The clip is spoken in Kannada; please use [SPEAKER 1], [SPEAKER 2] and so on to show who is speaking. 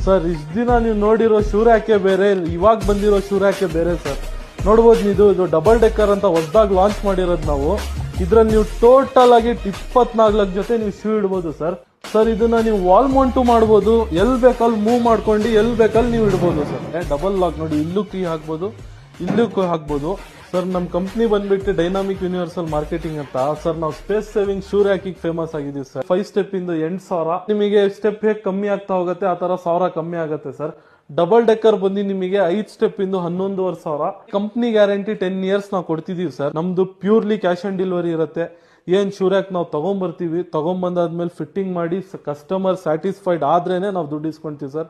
[SPEAKER 1] ಸರ್ ಇಷ್ಟ ದಿನ ನೀವು ನೋಡಿರೋ ಶೂ ರ್ಯಾಕೆ ಬೇರೆ, ಇವಾಗ ಬಂದಿರೋ ಶೂ ರ್ಯಾಕೆ ಬೇರೆ ಸರ್. ನೋಡ್ಬೋದು ಇದು ಡಬಲ್ ಡೆಕ್ಕರ್ ಅಂತ ಹೊಸದಾಗಿ ಲಾಂಚ್ ಮಾಡಿರೋದು ನಾವು. ಇದ್ರಲ್ಲಿ ನೀವು ಟೋಟಲ್ ಆಗಿ 24 ಜೊತೆ ನೀವು ಶೂ ಇಡ್ಬೋದು ಸರ್. ಸರ್ ಇದನ್ನ ನೀವು ವಾಲ್ ಮೌಂಟು ಮಾಡ್ಬೋದು, ಎಲ್ಲಿ ಬೇಕಲ್ಲಿ ಮೂವ್ ಮಾಡ್ಕೊಂಡು ಎಲ್ಲಿ ಬೇಕಲ್ಲಿ ನೀವು ಇಡ್ಬೋದು ಸರ್. ಡಬಲ್ ಲಾಕ್ ನೋಡಿ, ಇಲ್ಲೂ ಕೀ ಹಾಕ್ಬೋದು, ಇಲ್ಲೂ ಕೀ ಹಾಕ್ಬೋದು ಸರ್. ನಮ್ಮ ಕಂಪ್ನಿ ಬಂದ್ಬಿಟ್ಟು ಡೈನಾಮಿಕ್ ಯೂನಿವರ್ಸಲ್ ಮಾರ್ಕೆಟಿಂಗ್ ಅಂತ ಸರ್. ನಾವು ಸ್ಪೇಸ್ ಸೇವಿಂಗ್ ಶೂ ರ್ಯಾಕಿಗೆ ಫೇಮಸ್ ಆಗಿದ್ದೀವಿ ಸರ್. 5 ಸ್ಟೆಪ್ ಇಂದ 8,000 ನಿಮಗೆ ಸ್ಟೆಪ್ ಹೇಗೆ ಕಮ್ಮಿ ಆಗ್ತಾ ಹೋಗುತ್ತೆ ಆ ತರ 1,000 ಕಮ್ಮಿ ಆಗುತ್ತೆ ಸರ್. ಡಬಲ್ ಡೆಕ್ಕರ್ ಬಂದು ನಿಮಗೆ 5 ಸ್ಟೆಪ್ ಇಂದ 11,500. ಕಂಪ್ನಿ ಗ್ಯಾರಂಟಿ 10 ಇಯರ್ಸ್ ನಾವು ಕೊಡ್ತಿದೀವಿ ಸರ್. ನಮ್ದು ಪ್ಯೂರ್ಲಿ ಕ್ಯಾಶ್ ಆನ್ ಡೆಲಿವರಿ ಇರುತ್ತೆ. ಏನ್ ಶೂ ರ್ಯಾಕ್ ನಾವು ತಗೊಂಡ್ಬರ್ತೀವಿ, ತಗೊಂಡ್ಬಂದಾದ್ಮೇಲೆ ಫಿಟ್ಟಿಂಗ್ ಮಾಡಿ ಕಸ್ಟಮರ್ ಸ್ಯಾಟಿಸ್ಫೈಡ್ ಆದ್ರೇನೆ ನಾವು ದುಡ್ಡು ಇಸ್ಕೊಂತೀವಿ ಸರ್.